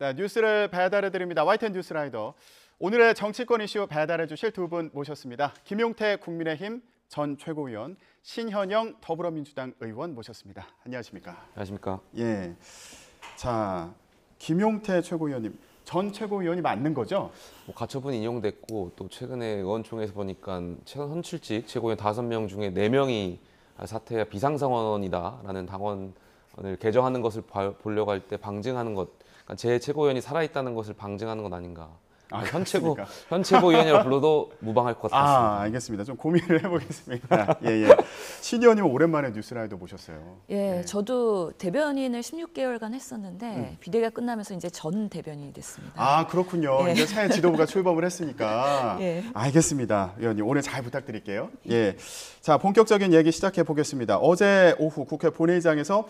네, 뉴스를 배달해 드립니다. YTN 뉴스라이더. 오늘의 정치권 이슈 배달해 주실 두 분 모셨습니다. 김용태 국민의힘 전 최고위원, 신현영 더불어민주당 의원 모셨습니다. 안녕하십니까? 안녕하십니까? 예. 자, 김용태 최고위원님, 전 최고위원이 맞는 거죠? 뭐 가처분 인용됐고 또 최근에 의원총회에서 보니까 선출직 최고위원 5명 중에 4명이 사퇴야 비상상원이다라는 당원을 개정하는 것을 보려고 할 때 방증하는 것, 그러니까 제 최고위원이 살아있다는 것을 방증하는 것 아닌가. 현 최고위원이라 불러도 무방할 것 같습니다. 알겠습니다. 좀 고민을 해보겠습니다. 예. 신 의원님 오랜만에 뉴스라이더 모셨어요. 예, 저도 대변인을 16개월간 했었는데 비대위가 끝나면서 이제 전 대변인이 됐습니다. 아, 그렇군요. 예. 이제 새 지도부가 출범을 했으니까. 예. 알겠습니다. 의원님 오늘 잘 부탁드릴게요. 예. 자, 본격적인 얘기 시작해 보겠습니다. 어제 오후 국회 본회의장에서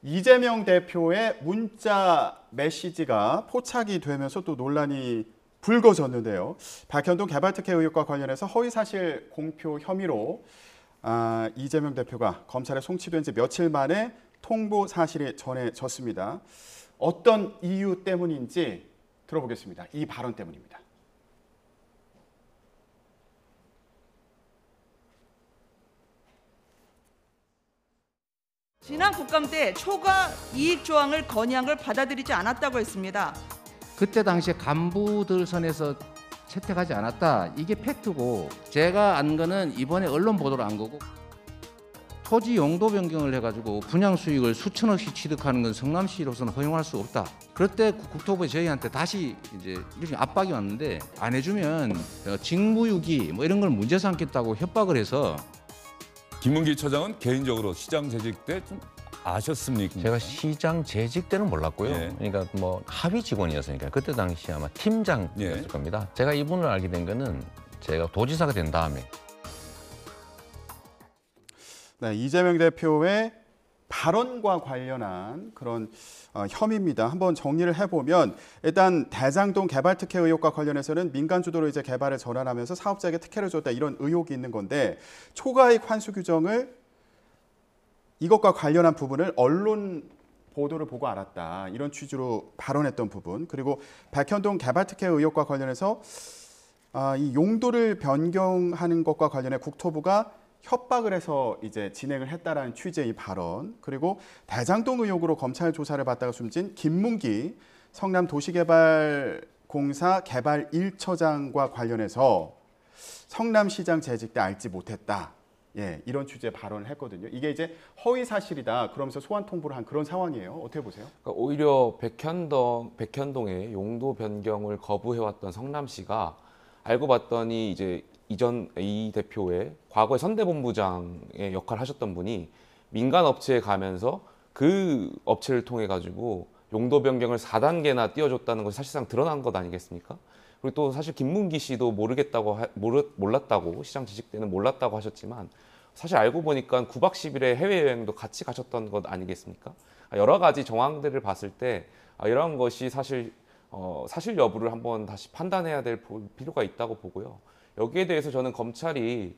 이재명 대표의 문자 메시지가 포착이 되면서 또 논란이 불거졌는데요. 박현동 개발특혜 의혹과 관련해서 허위사실 공표 혐의로 이재명 대표가 검찰에 송치된 지 며칠 만에 통보 사실이 전해졌습니다. 어떤 이유 때문인지 들어보겠습니다. 이 발언 때문입니다. 지난 국감 때 초과 이익 조항을 건의한 걸 받아들이지 않았다고 했습니다. 그때 당시에 간부들 선에서 채택하지 않았다. 이게 팩트고, 제가 안 거는 이번에 언론 보도를 안 거고, 토지 용도 변경을 해가지고 분양 수익을 수천억씩 취득하는 건 성남시로서는 허용할 수 없다. 그럴 때 국토부에 저희한테 다시 이제 이렇게 압박이 왔는데, 안 해주면 직무유기 뭐 이런 걸 문제 삼겠다고 협박을 해서. 김문기 처장은 개인적으로 시장 재직 때 좀 아셨습니까? 제가 시장 재직 때는 몰랐고요. 예. 그러니까 뭐 합의 직원이었으니까 그때 당시 아마 팀장이었을 예. 겁니다. 제가 이분을 알게 된 거는 제가 도지사가 된 다음에. 네, 이재명 대표의 발언과 관련한 그런 혐의입니다. 한번 정리를 해보면 일단 대장동 개발특혜 의혹과 관련해서는 민간 주도로 이제 개발을 전환하면서 사업자에게 특혜를 줬다 이런 의혹이 있는 건데, 초과이익 환수 규정을 이것과 관련한 부분을 언론 보도를 보고 알았다 이런 취지로 발언했던 부분, 그리고 박현동 개발특혜 의혹과 관련해서 이 용도를 변경하는 것과 관련해 국토부가 협박을 해서 이제 진행을 했다라는 취지의 이 발언, 그리고 대장동 의혹으로 검찰 조사를 받다가 숨진 김문기 성남도시개발공사 개발 1처장과 관련해서 성남시장 재직 때 알지 못했다. 예, 이런 취지의 발언을 했거든요. 이게 이제 허위 사실이다 그러면서 소환 통보를 한 그런 상황이에요. 어떻게 보세요? 그러니까 오히려 백현동의 용도 변경을 거부해왔던 성남시가 알고 봤더니 이제 이전 이 대표의 과거에 선대본부장의 역할을 하셨던 분이 민간 업체에 가면서 그 업체를 통해 가지고 용도 변경을 4단계나 띄워줬다는 것이 사실상 드러난 것 아니겠습니까? 그리고 또 사실 김문기 씨도 몰랐다고 시장 재직 때는 몰랐다고 하셨지만, 사실 알고 보니까 9박 10일의 해외여행도 같이 가셨던 것 아니겠습니까? 여러 가지 정황들을 봤을 때 이러한 것이 사실 여부를 한번 다시 판단해야 될 필요가 있다고 보고요. 여기에 대해서 저는 검찰이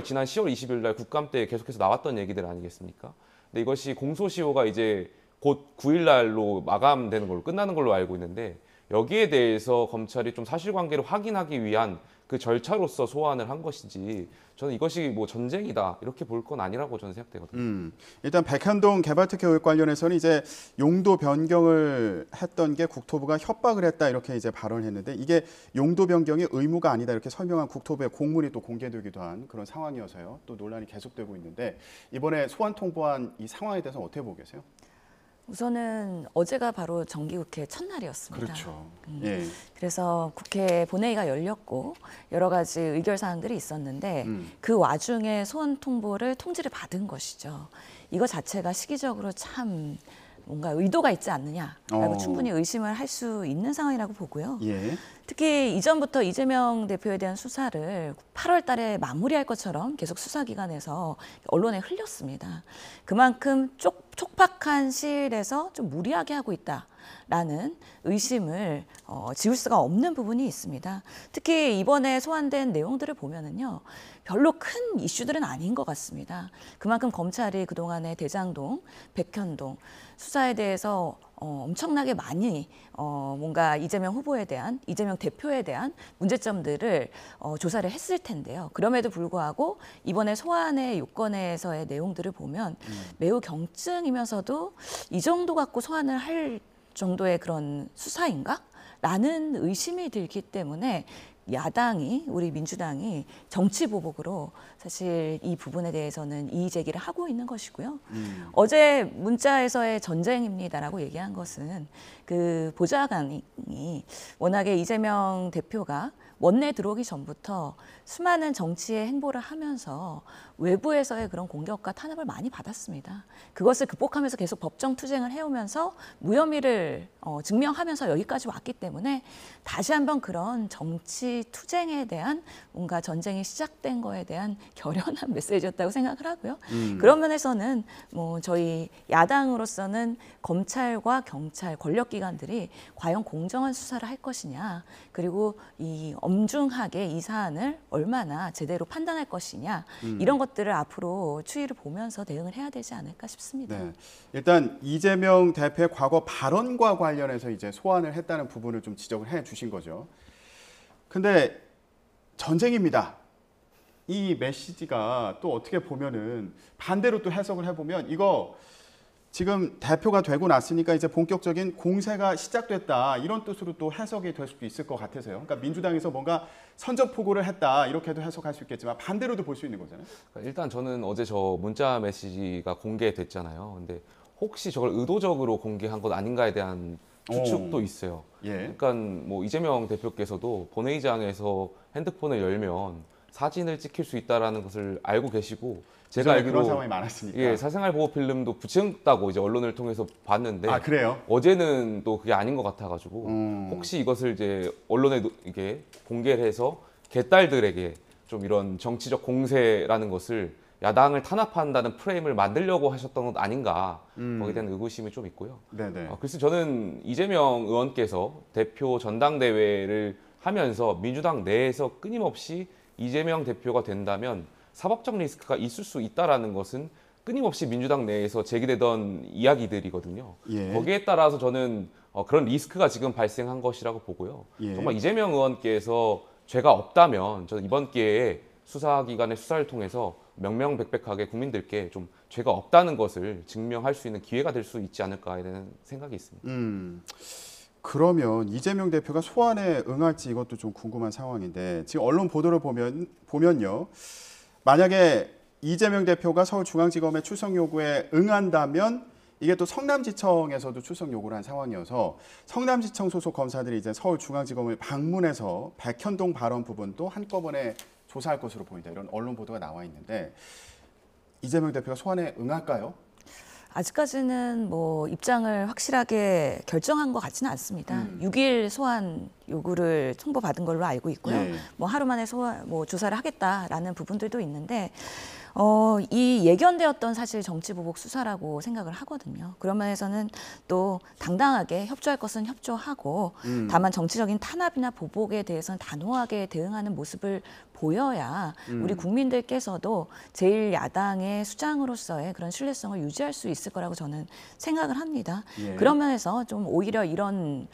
지난 10월 20일 날 국감 때 계속해서 나왔던 얘기들 아니겠습니까? 근데 이것이 공소시효가 이제 곧 9일 날로 마감되는 걸로 끝나는 걸로 알고 있는데, 여기에 대해서 검찰이 좀 사실관계를 확인하기 위한 그 절차로서 소환을 한 것이지, 저는 이것이 뭐 전쟁이다 이렇게 볼 건 아니라고 저는 생각되거든요. 일단 백현동 개발특혜 의혹 관련해서는 이제 용도 변경을 했던 게 국토부가 협박을 했다 이렇게 이제 발언했는데, 이게 용도 변경이 의무가 아니다 이렇게 설명한 국토부의 공문이 또 공개되기도 한 그런 상황이어서요. 또 논란이 계속되고 있는데, 이번에 소환 통보한 이 상황에 대해서 어떻게 보고 계세요? 우선은 어제가 바로 정기국회 첫날이었습니다. 그렇죠. 예. 그래서 국회 본회의가 열렸고 여러 가지 의결 사항들이 있었는데 그 와중에 소환 통지를 받은 것이죠. 이거 자체가 시기적으로 참 뭔가 의도가 있지 않느냐라고 충분히 의심을 할 수 있는 상황이라고 보고요. 예. 특히 이전부터 이재명 대표에 대한 수사를 8월 달에 마무리할 것처럼 계속 수사기관에서 언론에 흘렸습니다. 그만큼 촉박한 시일에서 좀 무리하게 하고 있다라는 의심을 지울 수가 없는 부분이 있습니다. 특히 이번에 소환된 내용들을 보면은요, 별로 큰 이슈들은 아닌 것 같습니다. 그만큼 검찰이 그동안의 대장동, 백현동, 수사에 대해서 엄청나게 많이 뭔가 이재명 후보에 대한, 이재명 대표에 대한 문제점들을 조사를 했을 텐데요. 그럼에도 불구하고 이번에 소환의 요건에서의 내용들을 보면 매우 경증이면서도 이 정도 갖고 소환을 할 정도의 그런 수사인가? 라는 의심이 들기 때문에 야당이, 우리 민주당이 정치 보복으로 사실 이 부분에 대해서는 이의 제기를 하고 있는 것이고요. 어제 문자에서의 전쟁입니다라고 얘기한 것은 그 보좌관이 워낙에 이재명 대표가 원내 들어오기 전부터 수많은 정치의 행보를 하면서 외부에서의 그런 공격과 탄압을 많이 받았습니다. 그것을 극복하면서 계속 법정 투쟁을 해오면서 무혐의를 증명하면서 여기까지 왔기 때문에 다시 한번 그런 정치 투쟁에 대한 뭔가 전쟁이 시작된 거에 대한 결연한 메시지였다고 생각을 하고요. 그런 면에서는 뭐 저희 야당으로서는 검찰과 경찰, 권력기관들이 과연 공정한 수사를 할 것이냐, 그리고 이 엄중하게 이 사안을 얼마나 제대로 판단할 것이냐, 이런 것들을 앞으로 추이를 보면서 대응을 해야 되지 않을까 싶습니다. 네. 일단 이재명 대표의 과거 발언과 관련해서 이제 소환을 했다는 부분을 좀 지적을 해 주신 거죠. 근데 전쟁입니다. 이 메시지가 또 어떻게 보면은 반대로 또 해석을 해보면 이거 지금 대표가 되고 났으니까 이제 본격적인 공세가 시작됐다, 이런 뜻으로 또 해석이 될 수도 있을 것 같아서요. 그러니까 민주당에서 뭔가 선전포고를 했다, 이렇게도 해석할 수 있겠지만 반대로도 볼 수 있는 거잖아요. 일단 저는 어제 저 문자 메시지가 공개됐잖아요. 근데 혹시 저걸 의도적으로 공개한 것 아닌가에 대한 추측도 있어요. 예. 그러니까 뭐 이재명 대표께서도 본회의장에서 핸드폰을 열면 사진을 찍힐 수 있다라는 것을 알고 계시고, 제가 알기로 그런 상황이 많았으니까. 예, 사생활 보호 필름도 붙였다고 이제 언론을 통해서 봤는데, 아, 그래요? 어제는 또 그게 아닌 것 같아가지고 혹시 이것을 이제 언론에 이게 공개를 해서 개딸들에게 좀 이런 정치적 공세라는 것을 야당을 탄압한다는 프레임을 만들려고 하셨던 것 아닌가, 거기에 대한 의구심이 좀 있고요. 네네. 글쎄 저는 이재명 의원께서 대표 전당대회를 하면서 민주당 내에서 끊임없이 이재명 대표가 된다면 사법적 리스크가 있을 수 있다라는 것은 끊임없이 민주당 내에서 제기되던 이야기들이거든요. 예. 거기에 따라서 저는 그런 리스크가 지금 발생한 것이라고 보고요. 예. 정말 이재명 의원께서 죄가 없다면 저는 이번 기회에 수사기관의 수사를 통해서 명명백백하게 국민들께 좀 죄가 없다는 것을 증명할 수 있는 기회가 될 수 있지 않을까에 대한 생각이 있습니다. 그러면 이재명 대표가 소환에 응할지 이것도 좀 궁금한 상황인데, 지금 언론 보도를 보면요. 만약에 이재명 대표가 서울중앙지검의 출석 요구에 응한다면 이게 또 성남지청에서도 출석 요구를 한 상황이어서 성남지청 소속 검사들이 이제 서울중앙지검을 방문해서 백현동 발언 부분도 한꺼번에 조사할 것으로 보인다, 이런 언론 보도가 나와 있는데, 이재명 대표가 소환에 응할까요? 아직까지는 뭐 입장을 확실하게 결정한 것 같지는 않습니다. 6일 소환 요구를 통보받은 걸로 알고 있고요. 예. 뭐 하루 만에 뭐 조사를 하겠다라는 부분들도 있는데, 이 예견되었던 사실 정치 보복 수사라고 생각을 하거든요. 그런 면에서는 또 당당하게 협조할 것은 협조하고, 다만 정치적인 탄압이나 보복에 대해서는 단호하게 대응하는 모습을 보여야 우리 국민들께서도 제1야당의 수장으로서의 그런 신뢰성을 유지할 수 있을 거라고 저는 생각을 합니다. 예. 그런 면에서 좀 오히려 이런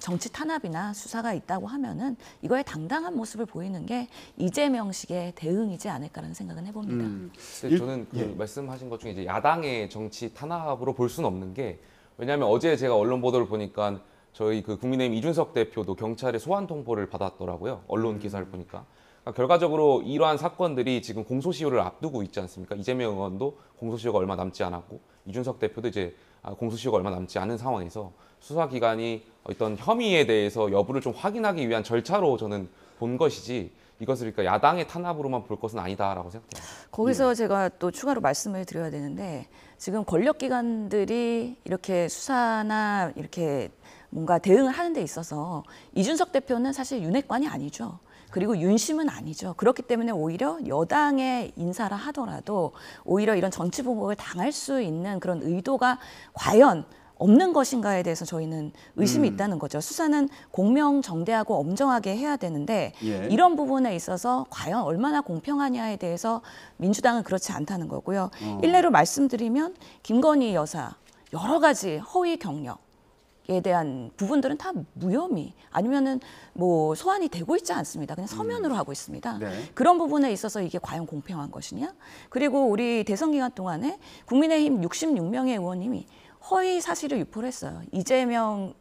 정치 탄압이나 수사가 있다고 하면은 이거에 당당한 모습을 보이는 게 이재명식의 대응이지 않을까라는 생각은 해봅니다. 근데 저는 그 말씀하신 것 중에 이제 야당의 정치 탄압으로 볼 수는 없는 게, 왜냐하면 어제 제가 언론 보도를 보니까 저희 그 국민의힘 이준석 대표도 경찰의 소환 통보를 받았더라고요. 언론 기사를 보니까. 그러니까 결과적으로 이러한 사건들이 지금 공소시효를 앞두고 있지 않습니까? 이재명 의원도 공소시효가 얼마 남지 않았고, 이준석 대표도 이제 공소시효가 얼마 남지 않은 상황에서 수사기관이 어떤 혐의에 대해서 여부를 좀 확인하기 위한 절차로 저는 본 것이지, 이것을 그러니까 야당의 탄압으로만 볼 것은 아니다라고 생각해요. 거기서 제가 또 추가로 말씀을 드려야 되는데, 지금 권력기관들이 이렇게 수사나 이렇게 뭔가 대응을 하는 데 있어서 이준석 대표는 사실 윤핵관이 아니죠. 그리고 윤심은 아니죠. 그렇기 때문에 오히려 여당의 인사라 하더라도 오히려 이런 정치 보복을 당할 수 있는 그런 의도가 과연 없는 것인가에 대해서 저희는 의심이 있다는 거죠. 수사는 공명정대하고 엄정하게 해야 되는데, 예. 이런 부분에 있어서 과연 얼마나 공평하냐에 대해서 민주당은 그렇지 않다는 거고요. 일례로 말씀드리면 김건희 여사, 여러 가지 허위 경력에 대한 부분들은 다 무혐의 아니면은 뭐 소환이 되고 있지 않습니다. 그냥 서면으로 하고 있습니다. 네. 그런 부분에 있어서 이게 과연 공평한 것이냐? 그리고 우리 대선 기간 동안에 국민의힘 66명의 의원님이 허위 사실을 유포를 했어요. 이재명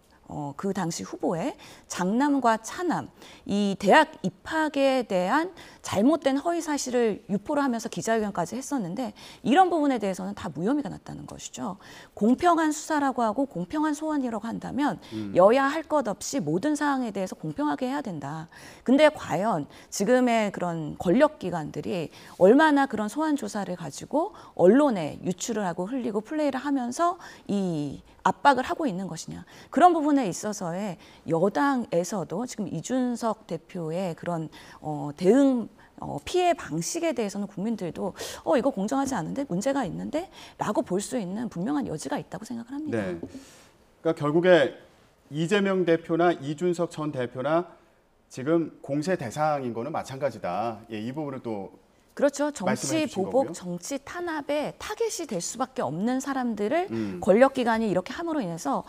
그 당시 후보의 장남과 차남, 이 대학 입학에 대한 잘못된 허위 사실을 유포를 하면서 기자회견까지 했었는데 이런 부분에 대해서는 다 무혐의가 났다는 것이죠. 공평한 수사라고 하고 공평한 소환이라고 한다면 여야 할 것 없이 모든 사항에 대해서 공평하게 해야 된다. 근데 과연 지금의 그런 권력기관들이 얼마나 그런 소환 조사를 가지고 언론에 유출을 하고 흘리고 플레이를 하면서 이 압박을 하고 있는 것이냐. 그런 부분에 있어서의 여당에서도 지금 이준석 대표의 그런 대응 피해 방식에 대해서는 국민들도 이거 공정하지 않은데 문제가 있는데 라고 볼 수 있는 분명한 여지가 있다고 생각을 합니다. 네. 그러니까 결국에 이재명 대표나 이준석 전 대표나 지금 공세 대상인 거는 마찬가지다. 예, 이 부분을 또 그렇죠. 정치 말씀해 주신 보복, 거고요. 정치 탄압에 타겟이 될 수밖에 없는 사람들을 권력기관이 이렇게 함으로 인해서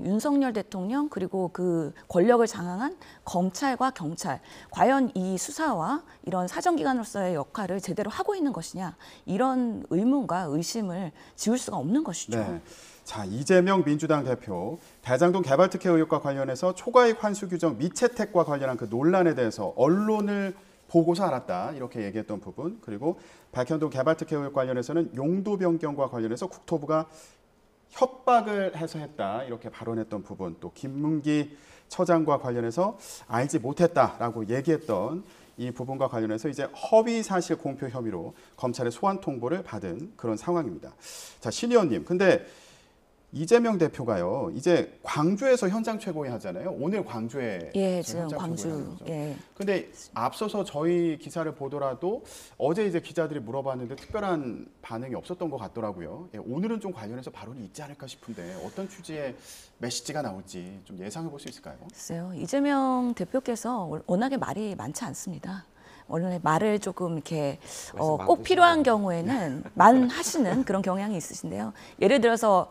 윤석열 대통령 그리고 그 권력을 장악한 검찰과 경찰 과연 이 수사와 이런 사정기관으로서의 역할을 제대로 하고 있는 것이냐 이런 의문과 의심을 지울 수가 없는 것이죠. 네. 자, 이재명 민주당 대표 대장동 개발특혜 의혹과 관련해서 초과이익 환수 규정 미채택과 관련한 그 논란에 대해서 언론을 보고서 알았다 이렇게 얘기했던 부분, 그리고 백현동 개발특혜 의혹 관련해서는 용도 변경과 관련해서 국토부가 협박을 해서 했다 이렇게 발언했던 부분, 또 김문기 처장과 관련해서 알지 못했다라고 얘기했던 이 부분과 관련해서 이제 허위 사실 공표 혐의로 검찰의 소환 통보를 받은 그런 상황입니다. 자, 신 의원님, 근데 이재명 대표가요, 이제 광주에서 현장 최고위 하잖아요. 오늘 광주에 지금 현장 광주. 최고위 하는 거죠. 예. 근데 앞서서 저희 기사를 보더라도 어제 이제 기자들이 물어봤는데 특별한 반응이 없었던 것 같더라고요. 예, 오늘은 좀 관련해서 발언이 있지 않을까 싶은데 어떤 취지의 메시지가 나올지 좀 예상해 볼 수 있을까요? 글쎄요. 이재명 대표께서 워낙에 말이 많지 않습니다. 언론에 말을 조금 이렇게 꼭 필요한 경우에는 하시는 그런 경향이 있으신데요. 예를 들어서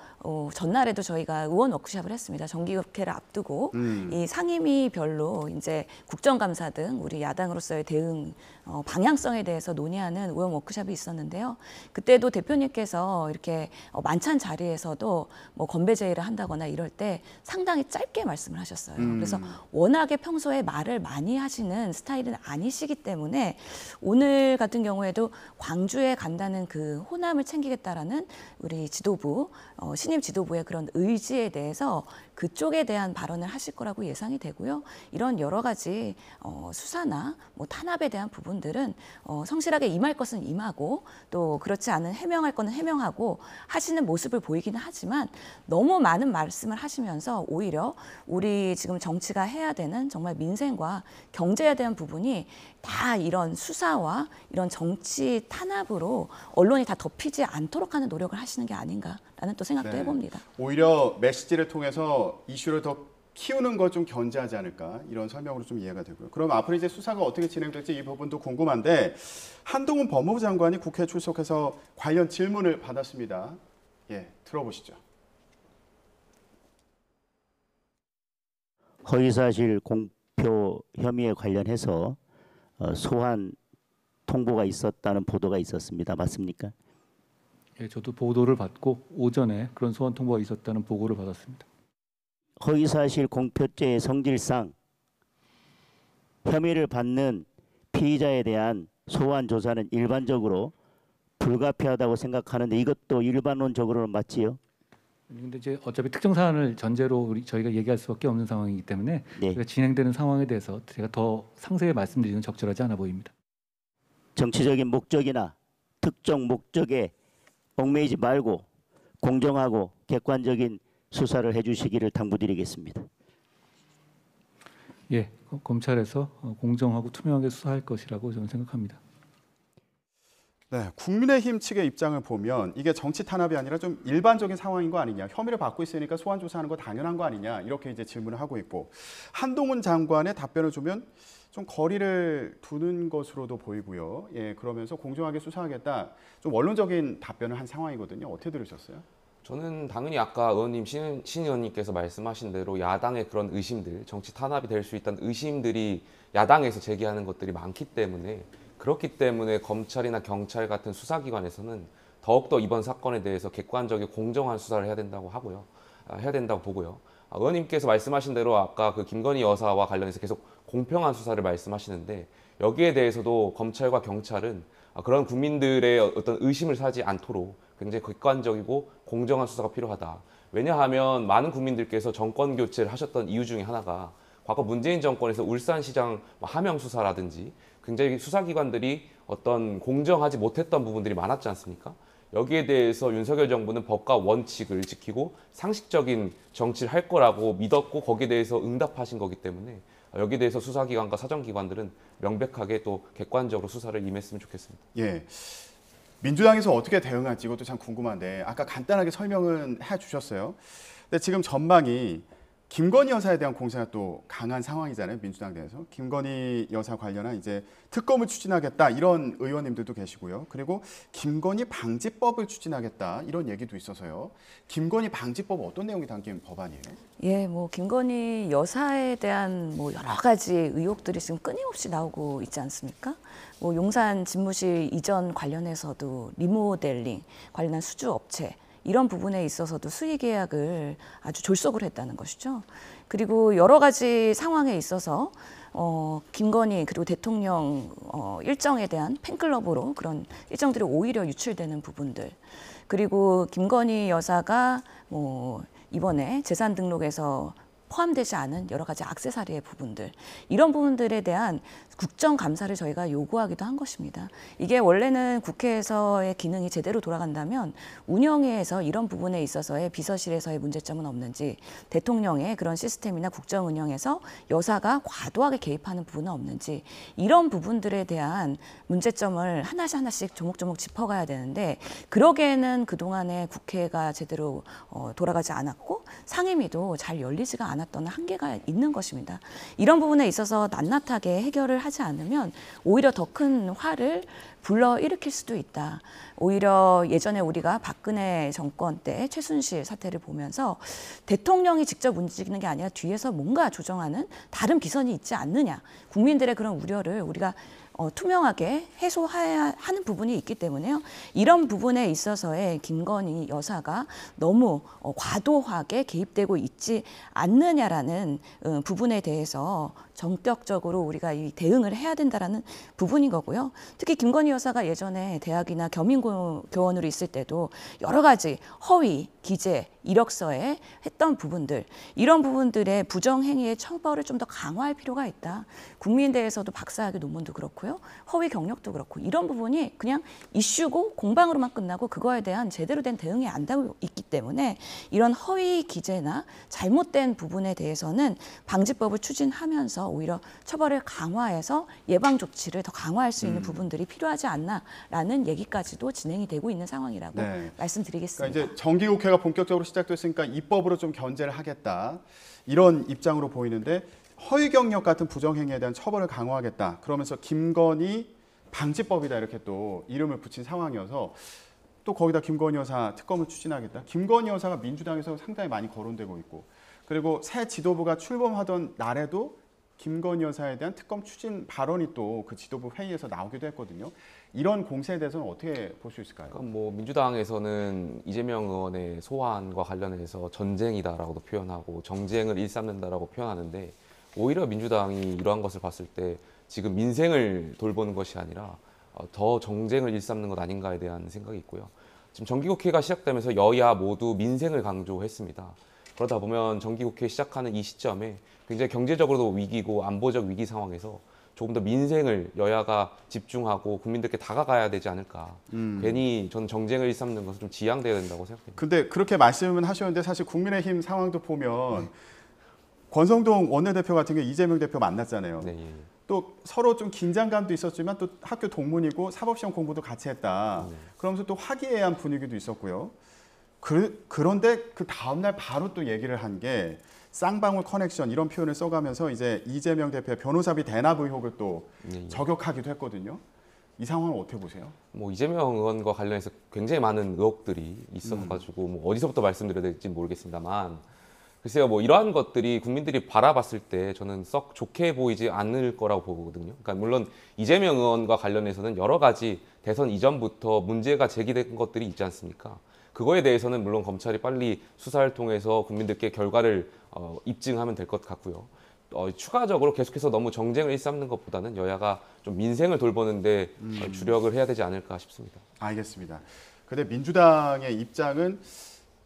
전날에도 저희가 의원 워크숍을 했습니다. 정기국회를 앞두고 이 상임위별로 이제 국정감사 등 우리 야당으로서의 대응 방향성에 대해서 논의하는 의원 워크숍이 있었는데요. 그때도 대표님께서 이렇게 만찬 자리에서도 뭐 건배 제의를 한다거나 이럴 때 상당히 짧게 말씀을 하셨어요. 그래서 워낙에 평소에 말을 많이 하시는 스타일은 아니시기 때문에 오늘 같은 경우에도 광주에 간다는 그 호남을 챙기겠다라는 우리 지도부, 신임 지도부의 그런 의지에 대해서 그쪽에 대한 발언을 하실 거라고 예상이 되고요. 이런 여러 가지 수사나 뭐 탄압에 대한 부분들은 성실하게 임할 것은 임하고 또 그렇지 않은 해명할 거는 해명하고 하시는 모습을 보이기는 하지만 너무 많은 말씀을 하시면서 오히려 우리 지금 정치가 해야 되는 정말 민생과 경제에 대한 부분이 다 이런 수사와 이런 정치 탄압으로 언론이 다 덮이지 않도록 하는 노력을 하시는 게 아닌가라는 또 생각도 네. 해봅니다. 오히려 메시지를 통해서 이슈를 더 키우는 것 좀 견제하지 않을까 이런 설명으로 좀 이해가 되고요. 그럼 앞으로 이제 수사가 어떻게 진행될지 이 부분도 궁금한데 한동훈 법무부 장관이 국회에 출석해서 관련 질문을 받았습니다. 예, 들어보시죠. 허위사실 공표 혐의에 관련해서 소환 통보가 있었다는 보도가 있었습니다. 맞습니까? 예, 저도 보도를 받고 오전에 그런 소환 통보가 있었다는 보고를 받았습니다. 허위사실 공표죄의 성질상 혐의를 받는 피의자에 대한 소환 조사는 일반적으로 불가피하다고 생각하는데 이것도 일반론적으로는 맞지요? 근데 이제 어차피 특정 사안을 전제로 저희가 얘기할 수밖에 없는 상황이기 때문에 네. 저희가 진행되는 상황에 대해서 제가 더 상세히 말씀드리는 적절하지 않아 보입니다. 정치적인 목적이나 특정 목적에 얽매이지 말고 공정하고 객관적인 수사를 해주시기를 당부드리겠습니다. 예, 검찰에서 공정하고 투명하게 수사할 것이라고 저는 생각합니다. 네, 국민의힘 측의 입장을 보면 이게 정치 탄압이 아니라 좀 일반적인 상황인 거 아니냐, 혐의를 받고 있으니까 소환 조사하는 거 당연한 거 아니냐 이렇게 이제 질문을 하고 있고 한동훈 장관의 답변을 주면 좀 거리를 두는 것으로도 보이고요. 예, 그러면서 공정하게 수사하겠다. 좀 원론적인 답변을 한 상황이거든요. 어떻게 들으셨어요? 저는 당연히 아까 의원님 신 의원님께서 말씀하신 대로 야당의 그런 의심들, 정치 탄압이 될 수 있다는 의심들이 야당에서 제기하는 것들이 많기 때문에 그렇기 때문에 검찰이나 경찰 같은 수사기관에서는 더욱더 이번 사건에 대해서 객관적이고 공정한 수사를 해야 된다고 하고요. 해야 된다고 보고요. 의원님께서 말씀하신 대로 아까 그 김건희 여사와 관련해서 계속 공평한 수사를 말씀하시는데 여기에 대해서도 검찰과 경찰은 그런 국민들의 어떤 의심을 사지 않도록 굉장히 객관적이고 공정한 수사가 필요하다. 왜냐하면 많은 국민들께서 정권 교체를 하셨던 이유 중에 하나가 과거 문재인 정권에서 울산시장 하명 수사라든지 굉장히 수사기관들이 어떤 공정하지 못했던 부분들이 많았지 않습니까? 여기에 대해서 윤석열 정부는 법과 원칙을 지키고 상식적인 정치를 할 거라고 믿었고 거기에 대해서 응답하신 거기 때문에 여기에 대해서 수사기관과 사정기관들은 명백하게 또 객관적으로 수사를 임했으면 좋겠습니다. 예. 민주당에서 어떻게 대응할지 이것도 참 궁금한데 아까 간단하게 설명은 해주셨어요. 근데 지금 전망이 김건희 여사에 대한 공세가 또 강한 상황이잖아요. 민주당 내에서 김건희 여사 관련한 이제 특검을 추진하겠다 이런 의원님들도 계시고요. 그리고 김건희 방지법을 추진하겠다 이런 얘기도 있어서요. 김건희 방지법 어떤 내용이 담긴 법안이에요? 예, 뭐 김건희 여사에 대한 뭐 여러 가지 의혹들이 지금 끊임없이 나오고 있지 않습니까? 뭐 용산 집무실 이전 관련해서도 리모델링 관련한 수주 업체 이런 부분에 있어서도 수의 계약을 아주 졸속으로 했다는 것이죠. 그리고 여러 가지 상황에 있어서 김건희 그리고 대통령 일정에 대한 팬클럽으로 그런 일정들이 오히려 유출되는 부분들. 그리고 김건희 여사가 뭐 이번에 재산 등록에서 포함되지 않은 여러 가지 액세서리의 부분들 이런 부분들에 대한 국정감사를 저희가 요구하기도 한 것입니다. 이게 원래는 국회에서의 기능이 제대로 돌아간다면 운영에서 이런 부분에 있어서의 비서실에서의 문제점은 없는지 대통령의 그런 시스템이나 국정 운영에서 여사가 과도하게 개입하는 부분은 없는지 이런 부분들에 대한 문제점을 하나씩 조목조목 짚어가야 되는데 그러기에는 그동안에 국회가 제대로 돌아가지 않았고 상임위도 잘 열리지가 않았던 한계가 있는 것입니다. 이런 부분에 있어서 낱낱하게 해결을 하지 않으면 오히려 더 큰 화를 불러일으킬 수도 있다. 오히려 예전에 우리가 박근혜 정권 때 최순실 사태를 보면서 대통령이 직접 움직이는 게 아니라 뒤에서 뭔가 조정하는 다른 비선이 있지 않느냐. 국민들의 그런 우려를 우리가 투명하게 해소해야 하는 부분이 있기 때문에요. 이런 부분에 있어서의 김건희 여사가 너무 과도하게 개입되고 있지 않느냐라는 부분에 대해서 전격적으로 우리가 이 대응을 해야 된다라는 부분인 거고요. 특히 김건희 여사가 예전에 대학이나 겸임교원으로 있을 때도 여러 가지 허위, 기재, 이력서에 했던 부분들 이런 부분들의 부정행위의 처벌을 좀 더 강화할 필요가 있다. 국민대에서도 박사학위 논문도 그렇고요. 허위 경력도 그렇고 이런 부분이 그냥 이슈고 공방으로만 끝나고 그거에 대한 제대로 된 대응이 안 되고 있기 때문에 이런 허위 기재나 잘못된 부분에 대해서는 방지법을 추진하면서 오히려 처벌을 강화해서 예방 조치를 더 강화할 수 있는 부분들이 필요하지 않나라는 얘기까지도 진행이 되고 있는 상황이라고 말씀드리겠습니다. 그러니까 이제 정기국회가 본격적으로 시작됐으니까 입법으로 좀 견제를 하겠다 이런 입장으로 보이는데 허위 경력 같은 부정행위에 대한 처벌을 강화하겠다. 그러면서 김건희 방지법이다 이렇게 또 이름을 붙인 상황이어서 또 거기다 김건희 여사 특검을 추진하겠다. 김건희 여사가 민주당에서 상당히 많이 거론되고 있고 그리고 새 지도부가 출범하던 날에도 김건희 여사에 대한 특검 추진 발언이 또 그 지도부 회의에서 나오기도 했거든요. 이런 공세에 대해서는 어떻게 볼 수 있을까요? 그러니까 뭐 민주당에서는 이재명 의원의 소환과 관련해서 전쟁이다라고도 표현하고 정쟁을 일삼는다라고 표현하는데 오히려 민주당이 이러한 것을 봤을 때 지금 민생을 돌보는 것이 아니라 더 정쟁을 일삼는 것 아닌가에 대한 생각이 있고요. 지금 정기국회가 시작되면서 여야 모두 민생을 강조했습니다. 그러다 보면 정기국회 시작하는 이 시점에 굉장히 경제적으로도 위기고 안보적 위기 상황에서 조금 더 민생을 여야가 집중하고 국민들께 다가가야 되지 않을까. 괜히 저는 정쟁을 일삼는 것은 좀 지양돼야 된다고 생각합니다. 근데 그렇게 말씀은 하셨는데 사실 국민의힘 상황도 보면 권성동 원내대표 같은 경우 이재명 대표 만났잖아요. 네, 예. 또 서로 좀 긴장감도 있었지만 또 학교 동문이고 사법시험 공부도 같이 했다. 그러면서 또 화기애애한 분위기도 있었고요. 그런데 그 다음날 바로 또 얘기를 한 게 쌍방울 커넥션 이런 표현을 써가면서 이제 이재명 대표의 변호사비 대납 의혹을 또 저격하기도 했거든요. 이 상황을 어떻게 보세요? 뭐 이재명 의원과 관련해서 굉장히 많은 의혹들이 있어가지고 뭐 어디서부터 말씀드려야 될지 모르겠습니다만 글쎄요, 뭐 이러한 것들이 국민들이 바라봤을 때 저는 썩 좋게 보이지 않을 거라고 보거든요. 그러니까 물론 이재명 의원과 관련해서는 여러 가지 대선 이전부터 문제가 제기된 것들이 있지 않습니까? 그거에 대해서는 물론 검찰이 빨리 수사를 통해서 국민들께 결과를 입증하면 될 것 같고요. 추가적으로 계속해서 너무 정쟁을 일삼는 것보다는 여야가 좀 민생을 돌보는데 주력을 해야 되지 않을까 싶습니다. 알겠습니다. 근데 민주당의 입장은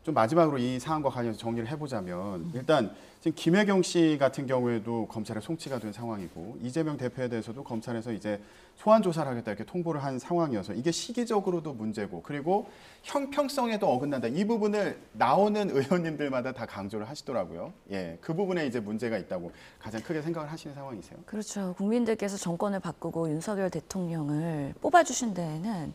좀 마지막으로 이 사안과 관련해서 정리를 해보자면 일단 지금 김혜경 씨 같은 경우에도 검찰에 송치가 된 상황이고 이재명 대표에 대해서도 검찰에서 이제 소환 조사를 하겠다 이렇게 통보를 한 상황이어서 이게 시기적으로도 문제고 그리고 형평성에도 어긋난다. 이 부분을 나오는 의원님들마다 다 강조를 하시더라고요. 예, 그 부분에 이제 문제가 있다고 가장 크게 생각을 하시는 상황이세요. 그렇죠. 국민들께서 정권을 바꾸고 윤석열 대통령을 뽑아주신 데에는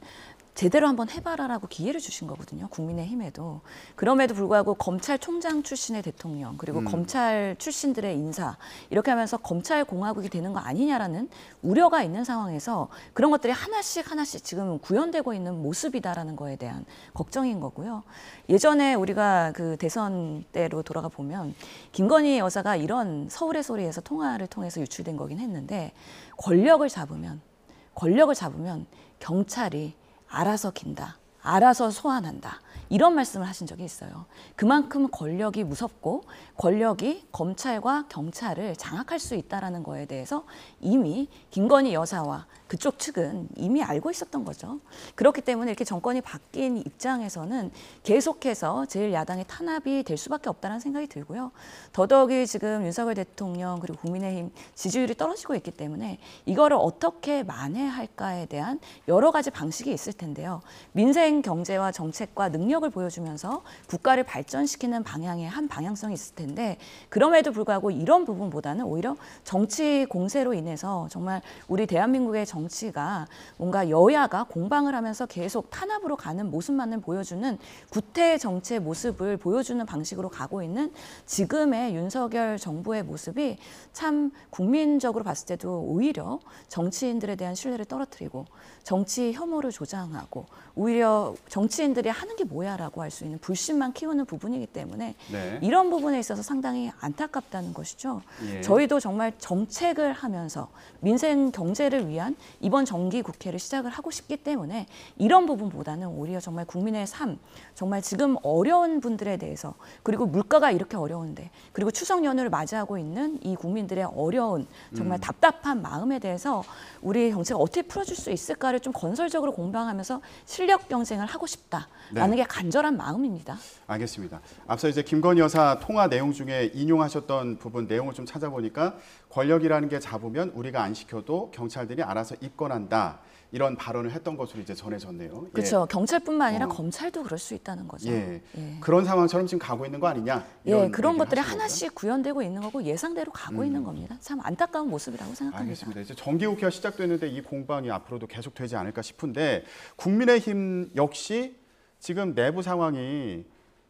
제대로 한번 해봐라라고 기회를 주신 거거든요. 국민의힘에도. 그럼에도 불구하고 검찰총장 출신의 대통령 그리고 검찰 출신들의 인사 이렇게 하면서 검찰공화국이 되는 거 아니냐라는 우려가 있는 상황에서 그런 것들이 하나씩 지금 구현되고 있는 모습이다라는 거에 대한 걱정인 거고요. 예전에 우리가 그 대선 때로 돌아가 보면 김건희 여사가 이런 서울의 소리에서 통화를 통해서 유출된 거긴 했는데 권력을 잡으면 경찰이 알아서 긴다. 알아서 소환한다. 이런 말씀을 하신 적이 있어요. 그만큼 권력이 무섭고 권력이 검찰과 경찰을 장악할 수 있다는 거에 대해서 이미 김건희 여사와 그쪽 측은 이미 알고 있었던 거죠. 그렇기 때문에 이렇게 정권이 바뀐 입장에서는 계속해서 제1야당의 탄압이 될 수밖에 없다는 생각이 들고요. 더더욱이 지금 윤석열 대통령 그리고 국민의힘 지지율이 떨어지고 있기 때문에 이거를 어떻게 만회할까에 대한 여러 가지 방식이 있을 텐데요. 민생 경제와 정책과 능력을 보여주면서 국가를 발전시키는 방향의 한 방향성이 있을 텐데 그럼에도 불구하고 이런 부분보다는 오히려 정치 공세로 인해서 정말 우리 대한민국의 정치가 뭔가 여야가 공방을 하면서 계속 탄압으로 가는 모습만을 보여주는 구태 정치의 모습을 보여주는 방식으로 가고 있는 지금의 윤석열 정부의 모습이 참 국민적으로 봤을 때도 오히려 정치인들에 대한 신뢰를 떨어뜨리고 정치 혐오를 조장하고 오히려 정치인들이 하는 게 뭐야라고 할 수 있는 불신만 키우는 부분이기 때문에 네. 이런 부분에 있어서 상당히 안타깝다는 것이죠. 예. 저희도 정말 정책을 하면서 민생 경제를 위한 이번 정기 국회를 시작을 하고 싶기 때문에 이런 부분보다는 오히려 정말 국민의 삶, 정말 지금 어려운 분들에 대해서 그리고 물가가 이렇게 어려운데 그리고 추석 연휴를 맞이하고 있는 이 국민들의 어려운 정말 답답한 마음에 대해서 우리 정책을 어떻게 풀어줄 수 있을까를 좀 건설적으로 공방하면서 실력 경쟁을 하고 싶다라는 게 간절한 마음입니다. 알겠습니다. 앞서 이제 김건희 여사 통화 내용 중에 인용하셨던 부분 내용을 좀 찾아보니까 권력이라는 게 잡으면 우리가 안 시켜도 경찰들이 알아서 입건한다. 이런 발언을 했던 것으로 이제 전해졌네요. 그렇죠. 예. 경찰뿐만 아니라 검찰도 그럴 수 있다는 거죠. 예. 예. 그런 상황처럼 지금 가고 있는 거 아니냐? 예, 그런 얘기를 것들이 하시는 하나씩 구현되고 있는 거고 예상대로 가고 있는 겁니다. 참 안타까운 모습이라고 생각합니다. 알겠습니다. 이제 정기국회가 시작되는데 이 공방이 앞으로도 계속되지 않을까 싶은데 국민의힘 역시 지금 내부 상황이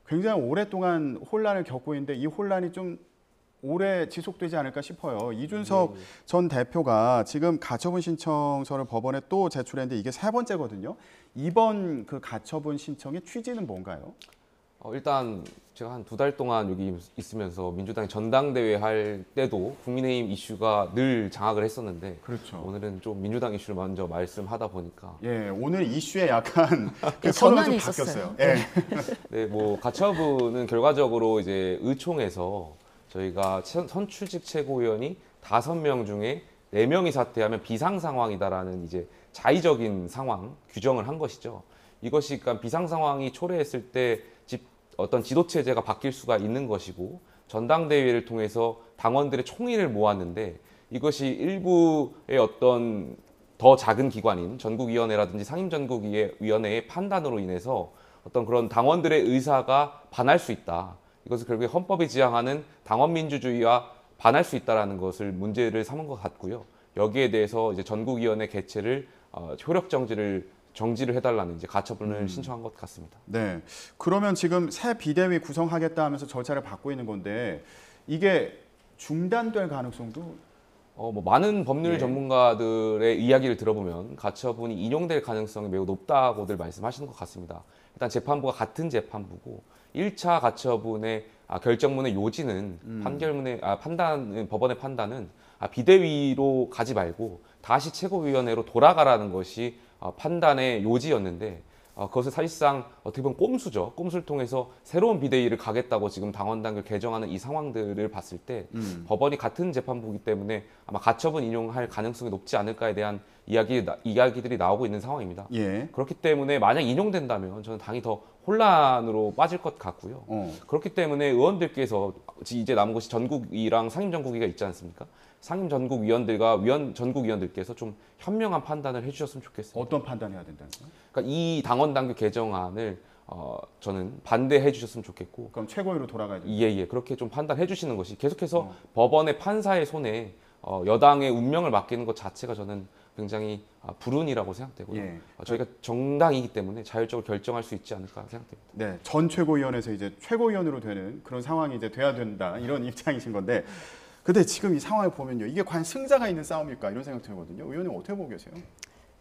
굉장히 오랫동안 혼란을 겪고 있는데 이 혼란이 좀 오래 지속되지 않을까 싶어요. 이준석 전 대표가 지금 가처분 신청서를 법원에 또 제출했는데 이게 세 번째거든요. 이번 그 가처분 신청의 취지는 뭔가요? 일단 제가 한 2달 동안 여기 있으면서 민주당이 전당대회 할 때도 국민의힘 이슈가 늘 장악을 했었는데 그렇죠. 오늘은 좀 민주당 이슈를 먼저 말씀하다 보니까 예, 오늘 이슈에 약간 그 선호가 좀 전환이 바뀌었어요. 있었어요. 예. 네, 뭐 가처분은 결과적으로 이제 의총에서 저희가 선출직 최고위원이 5명 중에 4명이 사퇴하면 비상 상황이다라는 이제 자의적인 상황 규정을 한 것이죠. 이것이 그러니까 비상 상황이 초래했을 때 어떤 지도 체제가 바뀔 수가 있는 것이고 전당대회를 통해서 당원들의 총의를 모았는데 이것이 일부의 어떤 더 작은 기관인 전국위원회라든지 상임전국위원회의 판단으로 인해서 어떤 그런 당원들의 의사가 반할 수 있다. 이것을 결국에 헌법이 지향하는 당원민주주의와 반할 수 있다는 것을 문제를 삼은 것 같고요. 여기에 대해서 이제 전국위원회 개최를 효력 정지를 해달라는 이제 가처분을 신청한 것 같습니다. 네. 그러면 지금 새 비대위 구성하겠다 하면서 절차를 밟고 있는 건데 이게 중단될 가능성도 뭐 많은 법률 예. 전문가들의 이야기를 들어보면 가처분이 인용될 가능성이 매우 높다고들 말씀하시는 것 같습니다. 일단 재판부가 같은 재판부고 1차 가처분의 결정문의 요지는 법원의 판단은 비대위로 가지 말고 다시 최고위원회로 돌아가라는 것이 판단의 요지였는데 그것을 사실상 어떻게 보면 꼼수죠. 꼼수를 통해서 새로운 비대위를 가겠다고 지금 당원당규 개정하는 이 상황들을 봤을 때 법원이 같은 재판부이기 때문에 아마 가처분 인용할 가능성이 높지 않을까에 대한 이야기들이 나오고 있는 상황입니다. 예. 그렇기 때문에 만약 인용된다면 저는 당이 더 혼란으로 빠질 것 같고요. 그렇기 때문에 의원들께서 이제 남은 것이 전국위랑 상임전국위가 있지 않습니까? 상임전국위원들과 전국위원들께서 좀 현명한 판단을 해주셨으면 좋겠습니다. 어떤 판단해야 된다는 거예요? 그러니까 이 당원당규 개정안을 저는 반대해 주셨으면 좋겠고. 그럼 최고위로 돌아가야 돼요? 예. 그렇게 좀 판단해 주시는 것이 계속해서 법원의 판사의 손에 여당의 운명을 맡기는 것 자체가 저는 굉장히 불운이라고 생각되고요. 예. 저희가 정당이기 때문에 자율적으로 결정할 수 있지 않을까 생각됩니다. 네, 전 최고위원에서 이제 최고위원으로 되는 그런 상황이 이제 돼야 된다 이런 입장이신 건데, 근데 지금 이 상황을 보면요, 이게 과연 승자가 있는 싸움일까 이런 생각 들거든요. 의원님 어떻게 보고 계세요?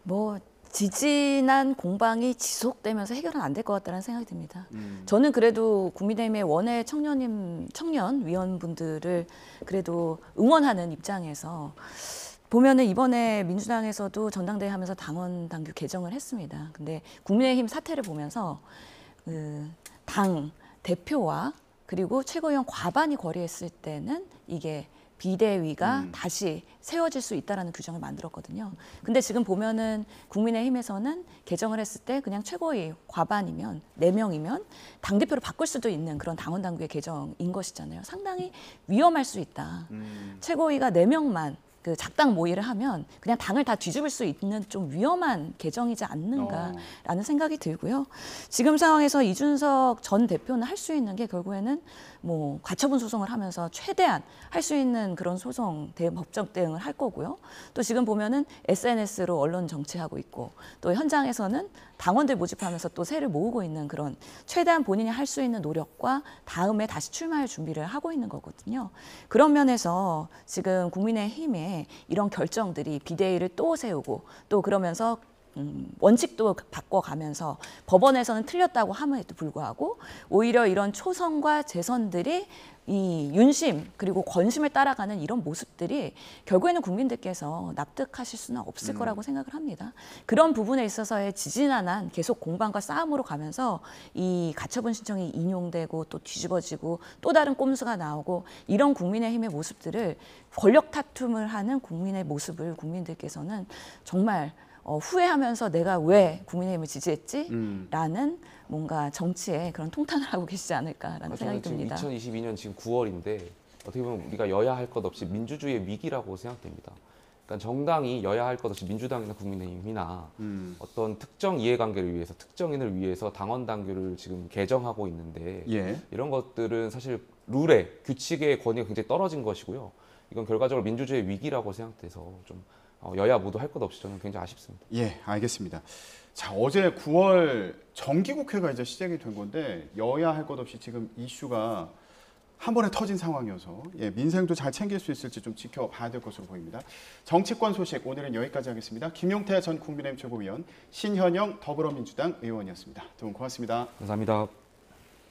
뭐 지지난 공방이 지속되면서 해결은 안 될 것 같다는 생각이 듭니다. 저는 그래도 국민의힘의 원외 청년 위원분들을 그래도 응원하는 입장에서 보면은 이번에 민주당에서도 전당대회 하면서 당원 당규 개정을 했습니다. 근데 국민의힘 사태를 보면서 당 대표와 그리고 최고위원 과반이 거래했을 때는 이게 비대위가 다시 세워질 수 있다라는 규정을 만들었거든요. 근데 지금 보면은 국민의힘에서는 개정을 했을 때 그냥 최고위 과반이면 4명이면 당대표를 바꿀 수도 있는 그런 당원당규의 개정인 것이잖아요. 상당히 위험할 수 있다. 최고위가 4명만 그 작당 모의를 하면 그냥 당을 다 뒤집을 수 있는 좀 위험한 개정이지 않는가라는 생각이 들고요. 지금 상황에서 이준석 전 대표는 할 수 있는 게 결국에는 뭐 가처분 소송을 하면서 최대한 할 수 있는 그런 소송 법적 대응을 할 거고요. 또 지금 보면은 SNS로 언론 정치하고 있고 또 현장에서는 당원들 모집하면서 또 세를 모으고 있는 그런 최대한 본인이 할 수 있는 노력과 다음에 다시 출마할 준비를 하고 있는 거거든요. 그런 면에서 지금 국민의힘의 이런 결정들이 비대위를 또 세우고 또 그러면서 원칙도 바꿔가면서 법원에서는 틀렸다고 함에도 불구하고 오히려 이런 초선과 재선들이 이 윤심 그리고 권심을 따라가는 이런 모습들이 결국에는 국민들께서 납득하실 수는 없을 거라고 생각을 합니다. 그런 부분에 있어서의 지지난한 계속 공방과 싸움으로 가면서 이 가처분 신청이 인용되고 또 뒤집어지고 또 다른 꼼수가 나오고 이런 국민의힘의 모습들을 권력 다툼을 하는 국민의 모습을 국민들께서는 정말 후회하면서 내가 왜 국민의힘을 지지했지? 라는 뭔가 정치에 그런 통탄을 하고 계시지 않을까라는 생각이 듭니다. 2022년 지금 9월인데 어떻게 보면 우리가 여야 할 것 없이 민주주의의 위기라고 생각됩니다. 그러니까 정당이 여야 할 것 없이 민주당이나 국민의힘이나 어떤 특정 이해관계를 위해서 특정인을 위해서 당원 당규를 지금 개정하고 있는데 이런 것들은 사실 룰의 규칙의 권위가 굉장히 떨어진 것이고요. 이건 결과적으로 민주주의의 위기라고 생각돼서 좀 여야 모두 할 것 없이 저는 굉장히 아쉽습니다. 예, 알겠습니다. 자, 어제 9월 정기국회가 이제 시작이 된 건데 여야 할 것 없이 지금 이슈가 한 번에 터진 상황이어서 민생도 잘 챙길 수 있을지 좀 지켜봐야 될 것으로 보입니다. 정치권 소식 오늘은 여기까지 하겠습니다. 김용태 전 국민의힘 최고위원, 신현영 더불어민주당 의원이었습니다. 두 분 고맙습니다. 감사합니다.